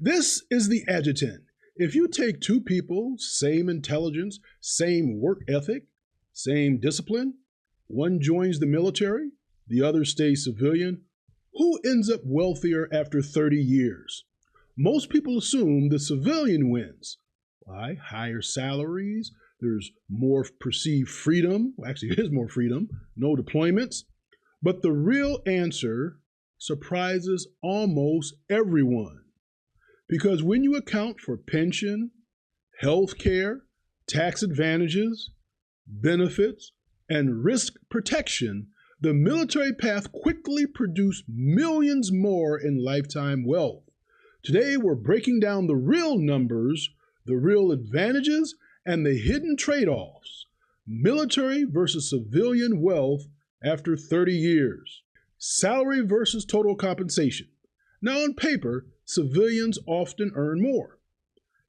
This is the adjutant. If you take two people, same intelligence, same work ethic, same discipline, one joins the military, the other stays civilian, who ends up wealthier after 30 years? Most people assume the civilian wins. Why? Higher salaries, there's more perceived freedom. Well, actually, it is more freedom, no deployments. But the real answer surprises almost everyone. Because when you account for pension, health care, tax advantages, benefits, and risk protection, the military path quickly produced millions more in lifetime wealth. Today, we're breaking down the real numbers, the real advantages, and the hidden trade-offs. Military versus civilian wealth after 30 years. Salary versus total compensation. Now, on paper, civilians often earn more.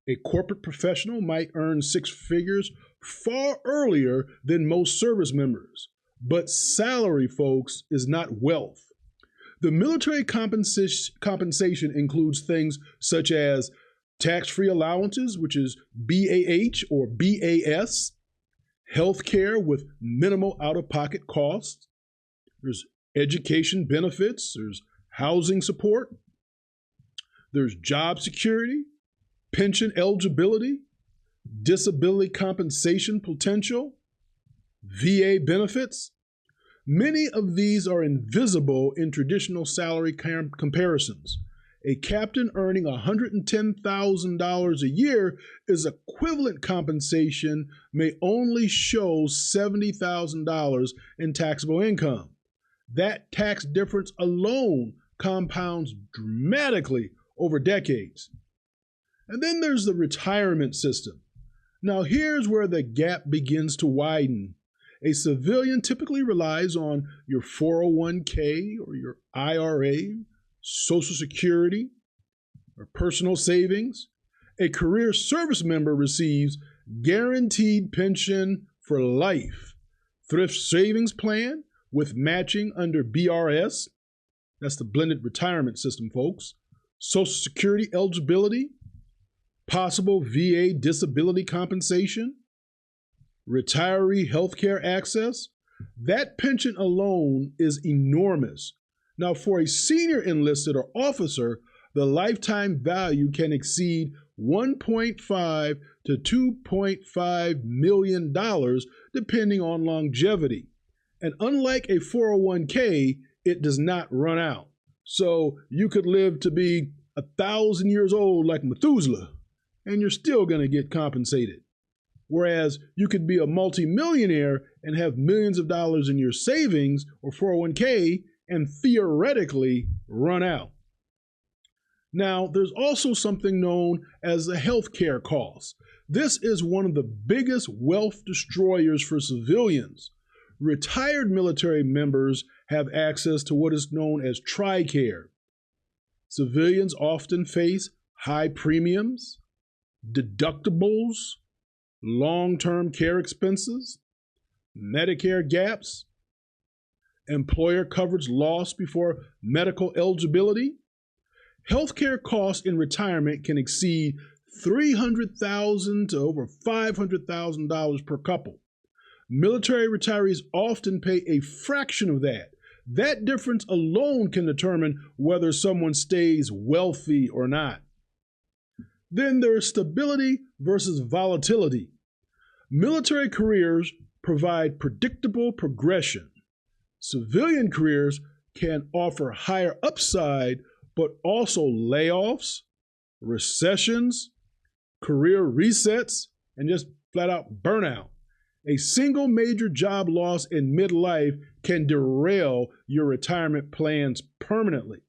A corporate professional might earn six figures far earlier than most service members. But salary, folks, is not wealth. The military compensation includes things such as tax-free allowances, which is BAH or BAS, health care with minimal out-of-pocket costs. There's education benefits, there's housing support, there's job security, pension eligibility, disability compensation potential, VA benefits. Many of these are invisible in traditional salary comparisons. A captain earning $110,000 a year is equivalent compensation may only show $70,000 in taxable income. That tax difference alone compounds dramatically over decades. And then there's the retirement system. Now here's where the gap begins to widen. A civilian typically relies on your 401k or your IRA, Social Security, or personal savings. A career service member receives guaranteed pension for life, thrift savings plan with matching under BRS. That's the blended retirement system, folks. Social Security eligibility, possible VA disability compensation, retiree health care access. That pension alone is enormous. Now, for a senior enlisted or officer, the lifetime value can exceed $1.5 to $2.5 million, depending on longevity. And unlike a 401k, it does not run out. So you could live to be 1,000 years old like Methuselah, and you're still going to get compensated. Whereas you could be a multimillionaire and have millions of dollars in your savings or 401k and theoretically run out. Now, there's also something known as the healthcare cost. This is one of the biggest wealth destroyers for civilians. Retired military members have access to what is known as TRICARE. Civilians often face high premiums, deductibles, long-term care expenses, Medicare gaps, employer coverage loss before medical eligibility. Healthcare costs in retirement can exceed $300,000 to over $500,000 per couple. Military retirees often pay a fraction of that. That difference alone can determine whether someone stays wealthy or not. Then there's stability versus volatility. Military careers provide predictable progression. Civilian careers can offer higher upside, but also layoffs, recessions, career resets, and just flat out burnout. A single major job loss in midlife can derail your retirement plans permanently.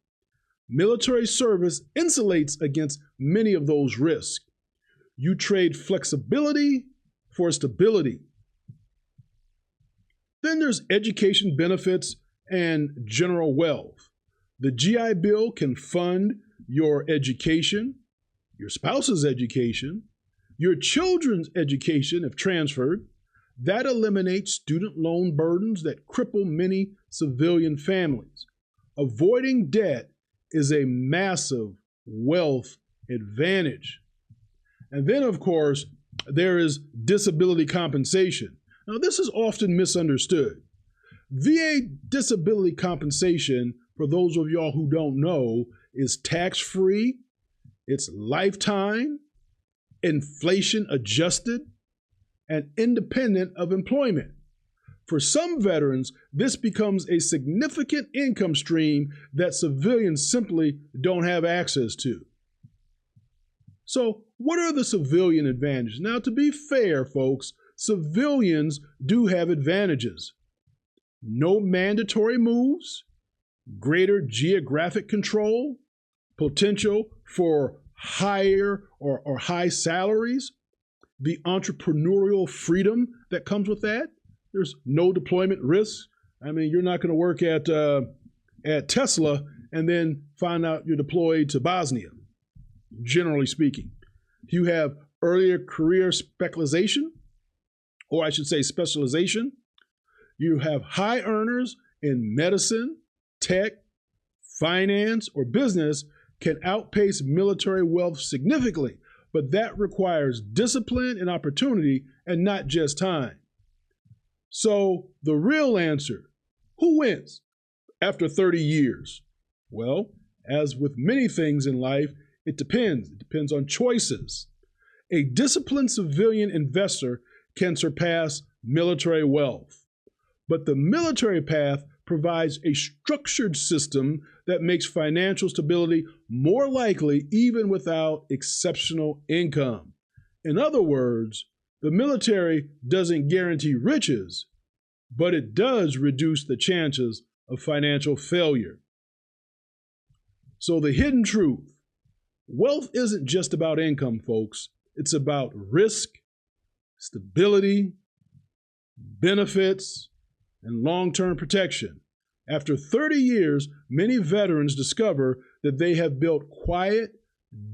Military service insulates against many of those risks. You trade flexibility for stability. Then there's education benefits and general wealth. The GI Bill can fund your education, your spouse's education, your children's education if transferred. That eliminates student loan burdens that cripple many civilian families. Avoiding debt is a massive wealth advantage. And then, of course, there is disability compensation. Now, this is often misunderstood. VA disability compensation, for those of y'all who don't know, is tax-free, it's lifetime, inflation adjusted, and independent of employment. For some veterans, this becomes a significant income stream that civilians simply don't have access to. So, what are the civilian advantages? Now, to be fair, folks, civilians do have advantages. No mandatory moves, greater geographic control, potential for higher or high salaries, the entrepreneurial freedom that comes with that. There's no deployment risk. I mean, you're not going to work at Tesla and then find out you're deployed to Bosnia, generally speaking. You have earlier career specialization, or I should say specialization. You have high earners in medicine, tech, finance, or business can outpace military wealth significantly, but that requires discipline and opportunity and not just time. So the real answer, who wins after 30 years? Well, as with many things in life, it depends. It depends on choices. A disciplined civilian investor can surpass military wealth, but the military path provides a structured system that makes financial stability more likely even without exceptional income. In other words, the military doesn't guarantee riches, but it does reduce the chances of financial failure. So the hidden truth, wealth isn't just about income, folks. It's about risk, stability, benefits, and long-term protection. After 30 years, many veterans discover that they have built quiet,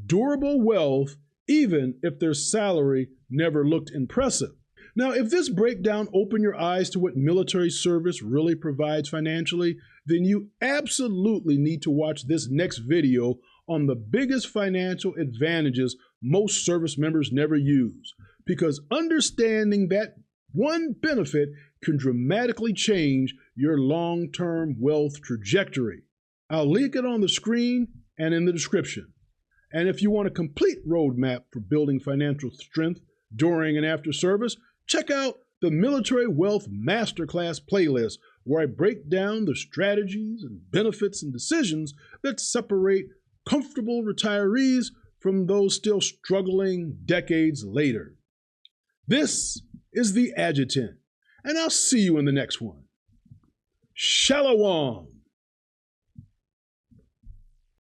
durable wealth, even if their salary never looked impressive. Now, if this breakdown opened your eyes to what military service really provides financially, then you absolutely need to watch this next video on the biggest financial advantages most service members never use, because understanding that one benefit can dramatically change your long-term wealth trajectory. I'll link it on the screen and in the description. And if you want a complete roadmap for building financial strength during and after service, check out the Military Wealth Masterclass playlist, where I break down the strategies and benefits and decisions that separate comfortable retirees from those still struggling decades later. This is the Adjutant, and I'll see you in the next one. Shalom.